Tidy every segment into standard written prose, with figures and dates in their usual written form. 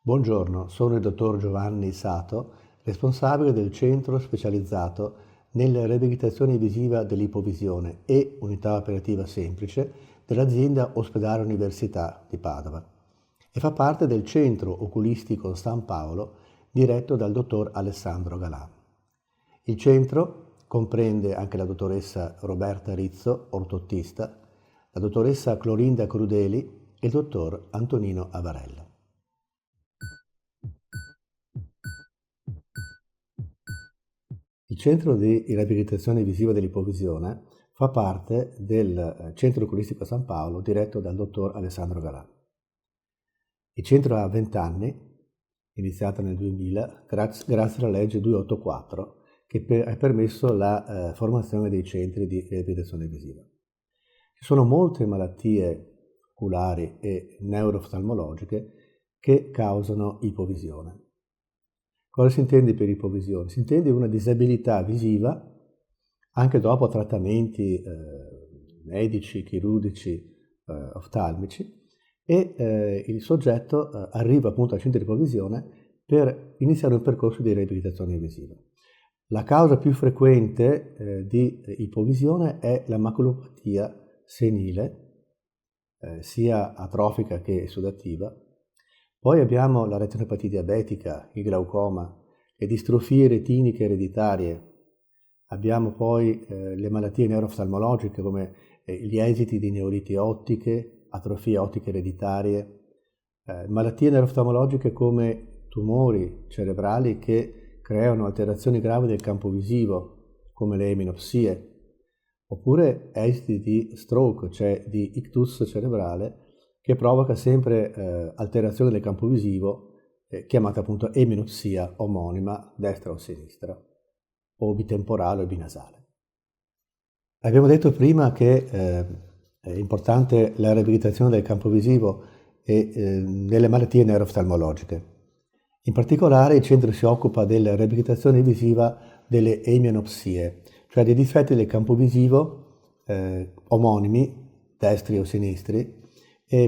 Buongiorno, sono il dottor Giovanni Sato, responsabile del centro specializzato nella riabilitazione visiva dell'ipovisione e unità operativa semplice dell'azienda Ospedale Università di Padova e fa parte del centro oculistico San Paolo diretto dal dottor Alessandro Galà. Il centro comprende anche la dottoressa Roberta Rizzo, ortottista, la dottoressa Clorinda Crudeli e il dottor Antonino Avarella. Il centro di riabilitazione visiva dell'ipovisione fa parte del centro oculistico San Paolo diretto dal dottor Alessandro Galà. Il centro ha 20 anni, iniziato nel 2000, grazie alla legge 284 che ha permesso la formazione dei centri di riabilitazione visiva. Ci sono molte malattie oculari e neurooftalmologiche che causano ipovisione. Cosa si intende per ipovisione? Si intende una disabilità visiva anche dopo trattamenti medici, chirurgici, oftalmici e il soggetto arriva appunto al centro di ipovisione per iniziare un percorso di riabilitazione visiva. La causa più frequente di ipovisione è la maculopatia senile, sia atrofica che sudativa. Poi abbiamo la retinopatia diabetica, il glaucoma, le distrofie retiniche ereditarie. Abbiamo poi le malattie neurooftalmologiche come gli esiti di neuriti ottiche, atrofie ottiche ereditarie, malattie neurooftalmologiche come tumori cerebrali che creano alterazioni gravi del campo visivo, come le eminopsie, oppure esiti di stroke, cioè di ictus cerebrale, che provoca sempre alterazione del campo visivo, chiamata appunto eminopsia omonima, destra o sinistra, o bitemporale o binasale. Abbiamo detto prima che è importante la riabilitazione del campo visivo e delle malattie neurooftalmologiche. In particolare il centro si occupa della riabilitazione visiva delle eminopsie, cioè dei difetti del campo visivo omonimi, destri o sinistri,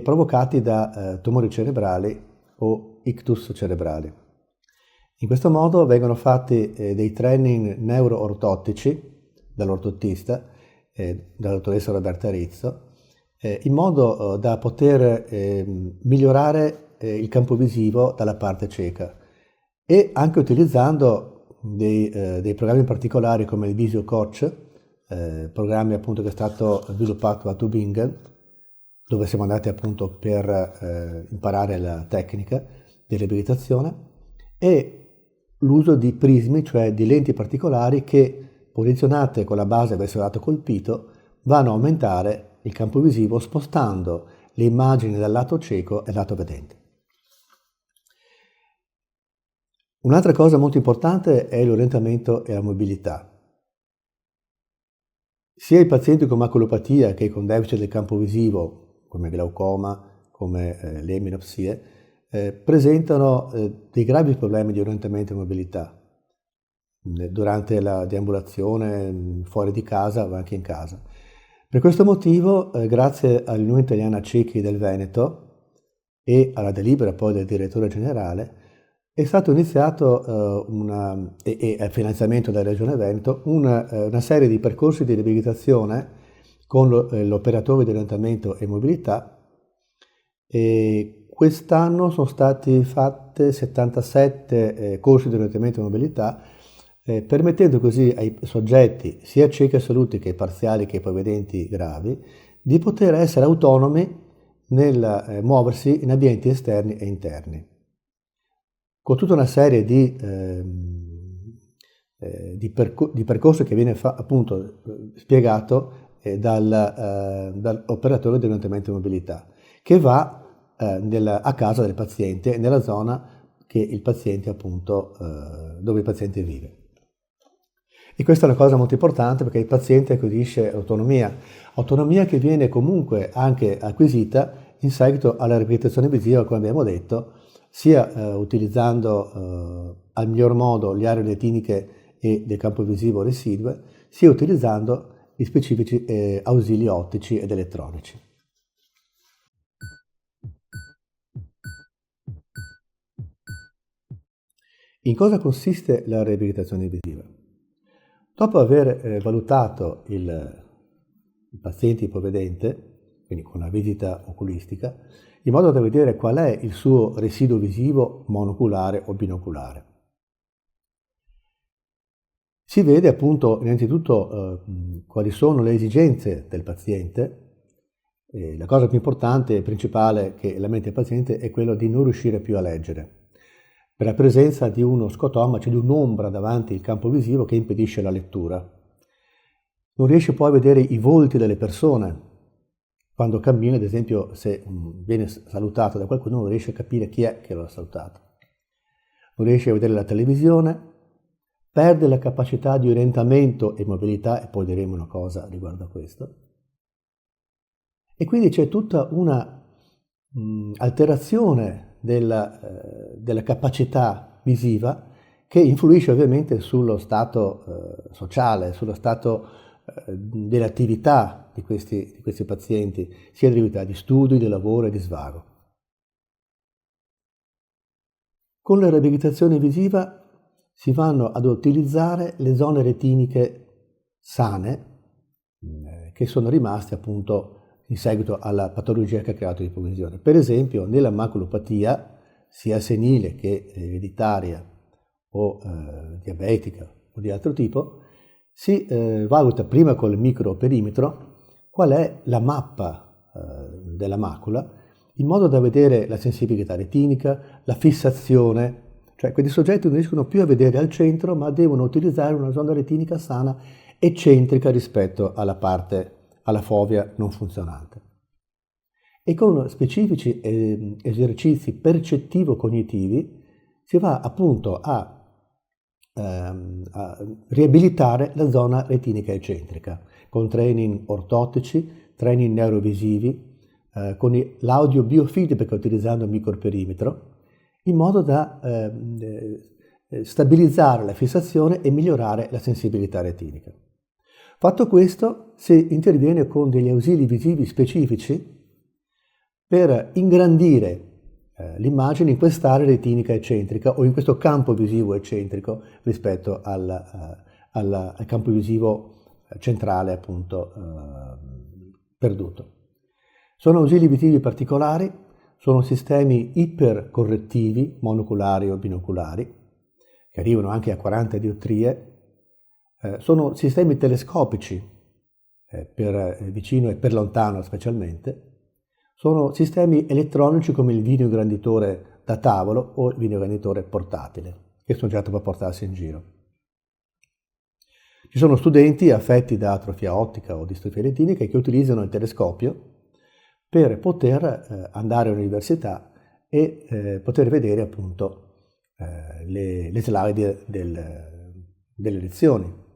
provocati da tumori cerebrali o ictus cerebrali. In questo modo vengono fatti dei training neuroortottici dall'ortottista, dalla dottoressa Roberta Rizzo, in modo da poter migliorare il campo visivo dalla parte cieca e anche utilizzando dei programmi particolari come il Visio Coach, programmi appunto che è stato sviluppato a Tübingen, dove siamo andati appunto per imparare la tecnica di riabilitazione, e l'uso di prismi, cioè di lenti particolari che, posizionate con la base verso il lato colpito, vanno a aumentare il campo visivo spostando le immagini dal lato cieco e lato vedente. Un'altra cosa molto importante è l'orientamento e la mobilità. Sia i pazienti con maculopatia che con deficit del campo visivo, come glaucoma, come le eminopsie, presentano dei gravi problemi di orientamento e mobilità durante la deambulazione fuori di casa o anche in casa. Per questo motivo, grazie all'Unione Italiana Ciechi del Veneto e alla delibera poi del direttore generale, è stato iniziato e al finanziamento della Regione Veneto una serie di percorsi di riabilitazione con l'operatore di orientamento e mobilità, e quest'anno sono stati fatti 77 corsi di orientamento e mobilità, permettendo così ai soggetti, sia ciechi assoluti che parziali che ipovedenti gravi, di poter essere autonomi nel muoversi in ambienti esterni e interni, con tutta una serie di percorsi che viene appunto spiegato dall'operatore di orientamento e mobilità, che va a casa del paziente, nella zona che il paziente appunto, dove il paziente vive. E questa è una cosa molto importante perché il paziente acquisisce autonomia che viene comunque anche acquisita in seguito alla riabilitazione visiva, come abbiamo detto, sia utilizzando al miglior modo le aree retiniche e del campo visivo residue, sia utilizzando gli specifici ausili ottici ed elettronici. In cosa consiste la riabilitazione visiva? Dopo aver valutato il paziente ipovedente, quindi con una visita oculistica, in modo da vedere qual è il suo residuo visivo monoculare o binoculare. Si vede appunto innanzitutto quali sono le esigenze del paziente. La cosa più importante e principale che lamenta il paziente è quello di non riuscire più a leggere, per la presenza di uno scotoma, cioè di un'ombra davanti al campo visivo che impedisce la lettura. Non riesce poi a vedere i volti delle persone. Quando cammina, ad esempio, se viene salutato da qualcuno, non riesce a capire chi è che lo ha salutato. Non riesce a vedere la televisione, perde la capacità di orientamento e mobilità, e poi diremo una cosa riguardo a questo. E quindi c'è tutta una alterazione della capacità visiva che influisce ovviamente sullo stato sociale, sullo stato dell'attività di questi pazienti, sia di attività di studio, di lavoro e di svago. Con la riabilitazione visiva si vanno ad utilizzare le zone retiniche sane che sono rimaste appunto in seguito alla patologia che ha creato l'ipovisione. Per esempio, nella maculopatia, sia senile che ereditaria o diabetica o di altro tipo, si valuta prima col microperimetro qual è la mappa della macula, in modo da vedere la sensibilità retinica, la fissazione, cioè questi soggetti non riescono più a vedere al centro, ma devono utilizzare una zona retinica sana eccentrica rispetto alla fovea non funzionante. E con specifici esercizi percettivo-cognitivi si va appunto a riabilitare la zona retinica eccentrica, con training ortotici, training neurovisivi, con l'audio biofeedback utilizzando il microperimetro, in modo da stabilizzare la fissazione e migliorare la sensibilità retinica. Fatto questo, si interviene con degli ausili visivi specifici per ingrandire l'immagine in quest'area retinica eccentrica o in questo campo visivo eccentrico rispetto al campo visivo centrale appunto perduto. Sono ausili visivi particolari, sono sistemi ipercorrettivi, monoculari o binoculari, che arrivano anche a 40 diottrie, sono sistemi telescopici per vicino e per lontano specialmente, sono sistemi elettronici come il videoingranditore da tavolo o il videoingranditore portatile, che sono già per portarsi in giro. Ci sono studenti affetti da atrofia ottica o distrofia retinica che utilizzano il telescopio per poter andare all'università e poter vedere appunto le slide delle lezioni.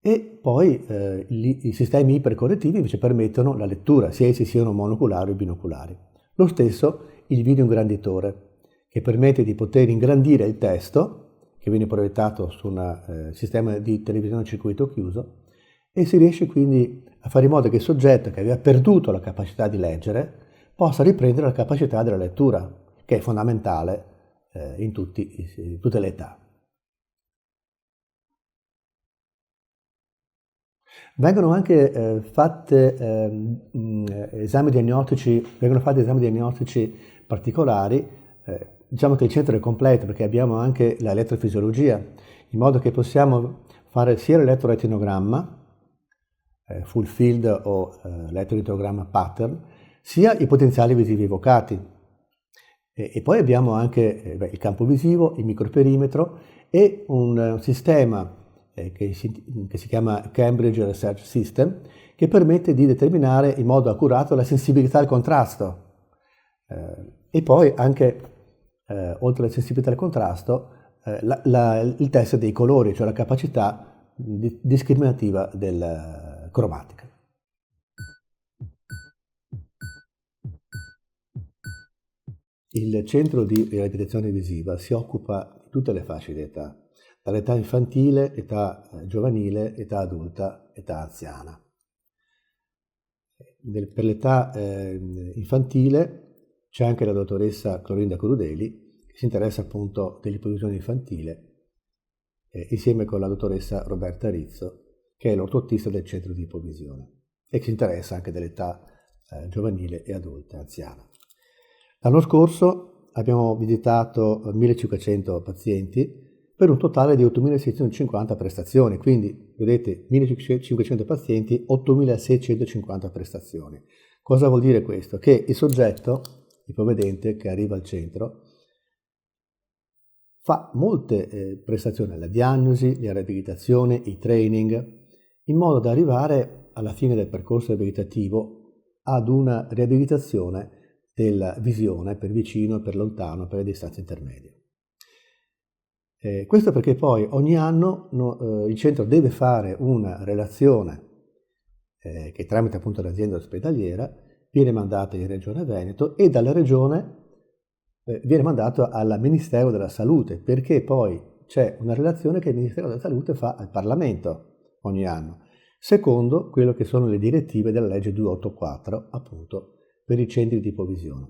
E poi i sistemi ipercorrettivi invece permettono la lettura, sia essi siano monoculari o binoculari. Lo stesso il videoingranditore, che permette di poter ingrandire il testo, che viene proiettato su un sistema di televisione a circuito chiuso, e si riesce quindi a fare in modo che il soggetto che aveva perduto la capacità di leggere possa riprendere la capacità della lettura, che è fondamentale in tutte le età. Vengono anche fatti esami diagnostici particolari, diciamo che il centro è completo perché abbiamo anche la elettrofisiologia, in modo che possiamo fare sia l'elettroretinogramma, full field o elettroretinogramma pattern, sia i potenziali visivi evocati. E poi abbiamo anche il campo visivo, il microperimetro e un sistema che si chiama Cambridge Research System, che permette di determinare in modo accurato la sensibilità al contrasto. E poi anche, oltre alla sensibilità al contrasto, il test dei colori, cioè la capacità discriminativa cromatica. Il centro di riabilitazione visiva si occupa di tutte le fasce di età, dall'età infantile, età giovanile, età adulta, età anziana. Per l'età infantile c'è anche la dottoressa Clorinda Crudeli, che si interessa appunto dell'ipovisione infantile, insieme con la dottoressa Roberta Rizzo, che è l'ortottista del centro di ipovisione e che si interessa anche dell'età giovanile e adulta, anziana. L'anno scorso abbiamo visitato 1500 pazienti per un totale di 8.650 prestazioni, quindi vedete 1.500 pazienti, 8.650 prestazioni. Cosa vuol dire questo? Che il soggetto ipovedente che arriva al centro fa molte prestazioni, la diagnosi, la riabilitazione, i training, in modo da arrivare alla fine del percorso riabilitativo ad una riabilitazione della visione per vicino, per lontano, per le distanze intermedie. Questo perché poi ogni anno il centro deve fare una relazione che tramite appunto l'azienda ospedaliera viene mandata in Regione Veneto e dalla Regione viene mandato al Ministero della Salute, perché poi c'è una relazione che il Ministero della Salute fa al Parlamento ogni anno, secondo quello che sono le direttive della legge 284, appunto, per i centri di ipovisione.